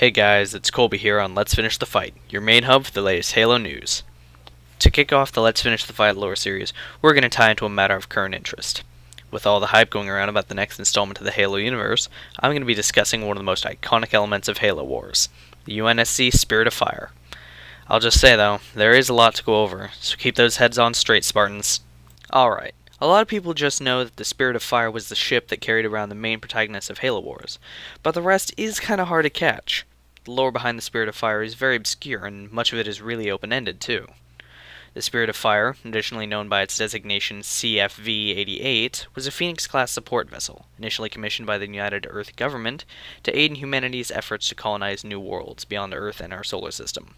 Hey guys, it's Colby here on Let's Finish the Fight, your main hub for the latest Halo news. To kick off the Let's Finish the Fight lore series, we're going to tie into a matter of current interest. With all the hype going around about the next installment of the Halo universe, I'm going to be discussing one of the most iconic elements of Halo Wars, the UNSC Spirit of Fire. I'll just say though, there is a lot to go over, so keep those heads on straight, Spartans. Alright, a lot of people just know that the Spirit of Fire was the ship that carried around the main protagonist of Halo Wars, but the rest is kinda hard to catch. The lore behind the Spirit of Fire is very obscure, and much of it is really open-ended, too. The Spirit of Fire, additionally known by its designation CFV-88, was a Phoenix-class support vessel, initially commissioned by the United Earth government to aid in humanity's efforts to colonize new worlds beyond Earth and our solar system.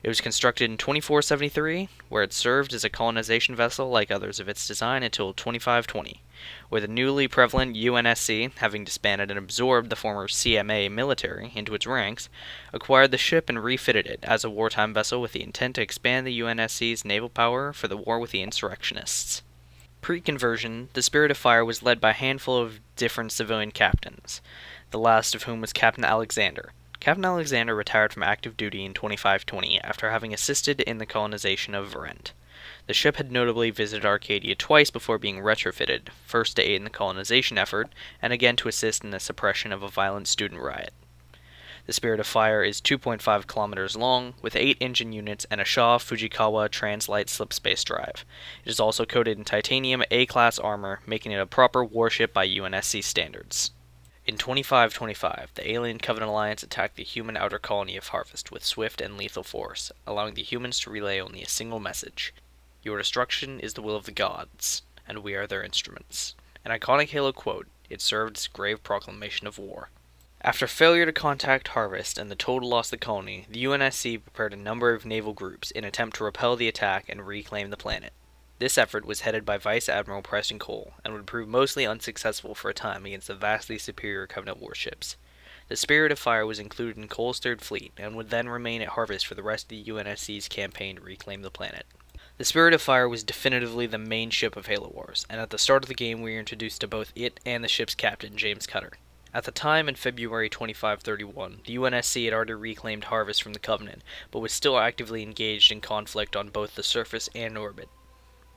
It was constructed in 2473, where it served as a colonization vessel like others of its design until 2520, where the newly prevalent UNSC, having disbanded and absorbed the former CMA military into its ranks, acquired the ship and refitted it as a wartime vessel with the intent to expand the UNSC's naval power for the war with the insurrectionists. Pre-conversion, the Spirit of Fire was led by a handful of different civilian captains, the last of whom was Captain Alexander. Captain Alexander retired from active duty in 2520 after having assisted in the colonization of Verent. The ship had notably visited Arcadia twice before being retrofitted, first to aid in the colonization effort, and again to assist in the suppression of a violent student riot. The Spirit of Fire is 2.5 kilometers long, with 8 engine units and a Shaw Fujikawa Translight slipspace drive. It is also coated in titanium A-class armor, making it a proper warship by UNSC standards. In 2525, the Alien Covenant Alliance attacked the human outer colony of Harvest with swift and lethal force, allowing the humans to relay only a single message. Your destruction is the will of the gods, and we are their instruments. An iconic Halo quote, it served as a grave proclamation of war. After failure to contact Harvest and the total loss of the colony, the UNSC prepared a number of naval groups in an attempt to repel the attack and reclaim the planet. This effort was headed by Vice Admiral Preston Cole, and would prove mostly unsuccessful for a time against the vastly superior Covenant warships. The Spirit of Fire was included in Cole's third fleet, and would then remain at Harvest for the rest of the UNSC's campaign to reclaim the planet. The Spirit of Fire was definitively the main ship of Halo Wars, and at the start of the game we were introduced to both it and the ship's captain, James Cutter. At the time, in February 2531, the UNSC had already reclaimed Harvest from the Covenant, but was still actively engaged in conflict on both the surface and orbit.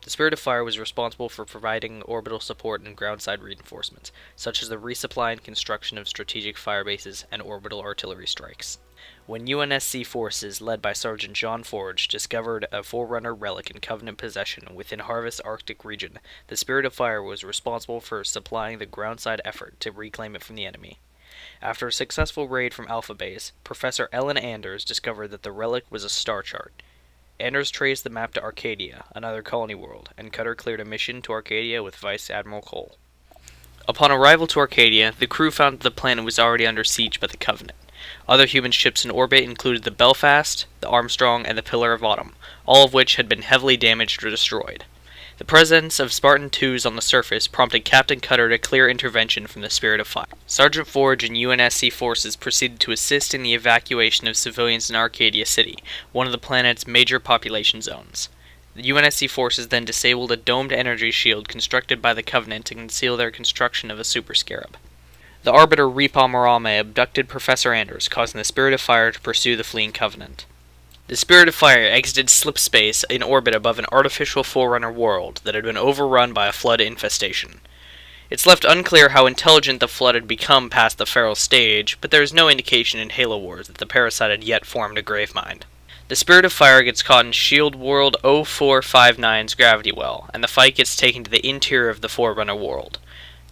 The Spirit of Fire was responsible for providing orbital support and groundside reinforcements, such as the resupply and construction of strategic fire bases and orbital artillery strikes. When UNSC forces, led by Sergeant John Forge, discovered a Forerunner relic in Covenant possession within Harvest's Arctic region, the Spirit of Fire was responsible for supplying the groundside effort to reclaim it from the enemy. After a successful raid from Alpha Base, Professor Ellen Anders discovered that the relic was a star chart. Anders traced the map to Arcadia, another colony world, and Cutter cleared a mission to Arcadia with Vice Admiral Cole. Upon arrival to Arcadia, the crew found that the planet was already under siege by the Covenant. Other human ships in orbit included the Belfast, the Armstrong, and the Pillar of Autumn, all of which had been heavily damaged or destroyed. The presence of Spartan IIs on the surface prompted Captain Cutter to clear intervention from the Spirit of Fire. Sergeant Forge and UNSC forces proceeded to assist in the evacuation of civilians in Arcadia City, one of the planet's major population zones. The UNSC forces then disabled a domed energy shield constructed by the Covenant to conceal their construction of a super scarab. The Arbiter Repa Marame abducted Professor Anders, causing the Spirit of Fire to pursue the fleeing Covenant. The Spirit of Fire exited slipspace in orbit above an artificial Forerunner world that had been overrun by a flood infestation. It's left unclear how intelligent the flood had become past the feral stage, but there is no indication in Halo Wars that the parasite had yet formed a gravemind. The Spirit of Fire gets caught in Shield World 0459's gravity well, and the fight gets taken to the interior of the Forerunner world.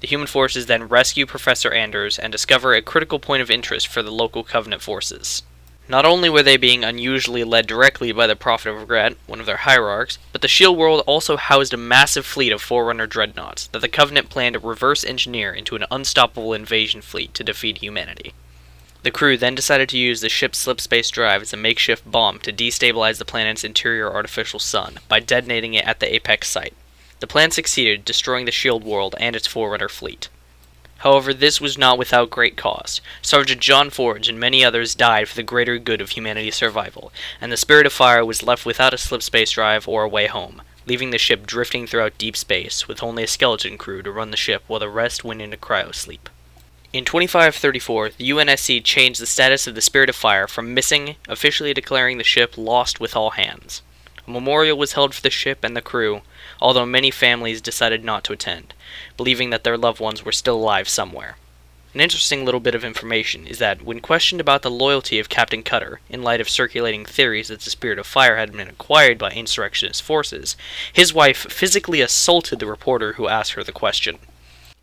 The human forces then rescue Professor Anders and discover a critical point of interest for the local Covenant forces. Not only were they being unusually led directly by the Prophet of Regret, one of their hierarchs, but the Shield World also housed a massive fleet of Forerunner dreadnoughts that the Covenant planned to reverse engineer into an unstoppable invasion fleet to defeat humanity. The crew then decided to use the ship's slipspace drive as a makeshift bomb to destabilize the planet's interior artificial sun by detonating it at the apex site. The plan succeeded, destroying the Shield World and its Forerunner fleet. However, this was not without great cost. Sergeant John Forge and many others died for the greater good of humanity's survival, and the Spirit of Fire was left without a slipspace drive or a way home, leaving the ship drifting throughout deep space with only a skeleton crew to run the ship while the rest went into cryosleep. In 2534, the UNSC changed the status of the Spirit of Fire from missing, officially declaring the ship lost with all hands. A memorial was held for the ship and the crew, although many families decided not to attend, believing that their loved ones were still alive somewhere. An interesting little bit of information is that when questioned about the loyalty of Captain Cutter, in light of circulating theories that the Spirit of Fire had been acquired by insurrectionist forces, his wife physically assaulted the reporter who asked her the question.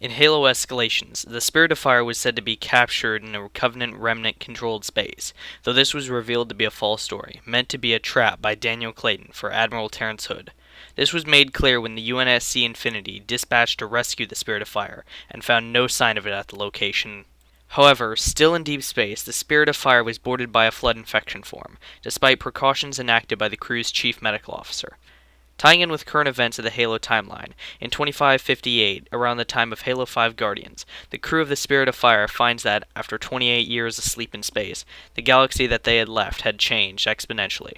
In Halo escalations, the Spirit of Fire was said to be captured in a Covenant Remnant-controlled space, though this was revealed to be a false story, meant to be a trap by Daniel Clayton for Admiral Terrence Hood. This was made clear when the UNSC Infinity dispatched to rescue the Spirit of Fire, and found no sign of it at the location. However, still in deep space, the Spirit of Fire was boarded by a flood infection form, despite precautions enacted by the crew's chief medical officer. Tying in with current events of the Halo timeline, in 2558, around the time of Halo 5 Guardians, the crew of the Spirit of Fire finds that, after 28 years asleep in space, the galaxy that they had left had changed exponentially.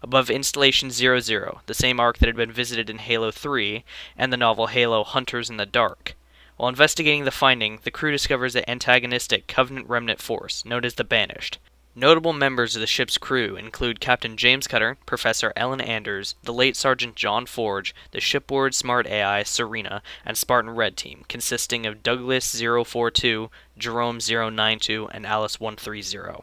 Above Installation 00, the same arc that had been visited in Halo 3 and the novel Halo Hunters in the Dark. While investigating the finding, the crew discovers an antagonistic Covenant Remnant force, known as the Banished. Notable members of the ship's crew include Captain James Cutter, Professor Ellen Anders, the late Sergeant John Forge, the shipboard smart AI Serena, and Spartan Red Team, consisting of Douglas 042, Jerome 092, and Alice 130.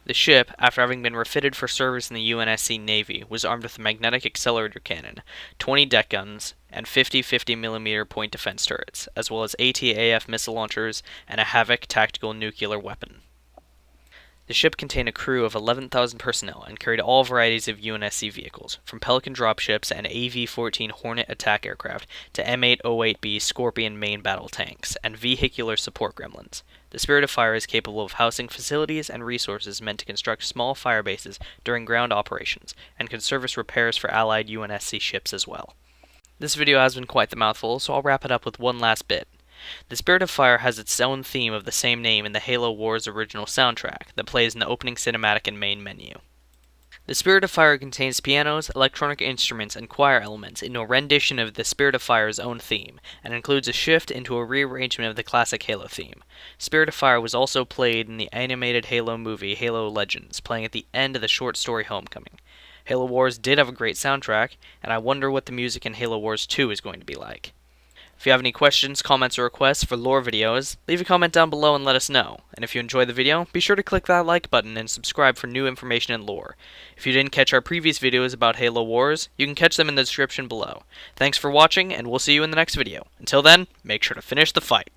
The ship, after having been refitted for service in the UNSC Navy, was armed with a magnetic accelerator cannon, 20 deck guns, and 50 50mm point defense turrets, as well as AT-AF missile launchers and a Havoc tactical nuclear weapon. The ship contained a crew of 11,000 personnel and carried all varieties of UNSC vehicles, from Pelican dropships and AV-14 Hornet attack aircraft to M808B Scorpion main battle tanks and vehicular support gremlins. The Spirit of Fire is capable of housing facilities and resources meant to construct small fire bases during ground operations, and can service repairs for allied UNSC ships as well. This video has been quite the mouthful, so I'll wrap it up with one last bit. The Spirit of Fire has its own theme of the same name in the Halo Wars original soundtrack that plays in the opening cinematic and main menu. The Spirit of Fire contains pianos, electronic instruments, and choir elements into a rendition of the Spirit of Fire's own theme, and includes a shift into a rearrangement of the classic Halo theme. Spirit of Fire was also played in the animated Halo movie Halo Legends, playing at the end of the short story Homecoming. Halo Wars did have a great soundtrack, and I wonder what the music in Halo Wars 2 is going to be like. If you have any questions, comments, or requests for lore videos, leave a comment down below and let us know. And if you enjoyed the video, be sure to click that like button and subscribe for new information and lore. If you didn't catch our previous videos about Halo Wars, you can catch them in the description below. Thanks for watching, and we'll see you in the next video. Until then, make sure to finish the fight.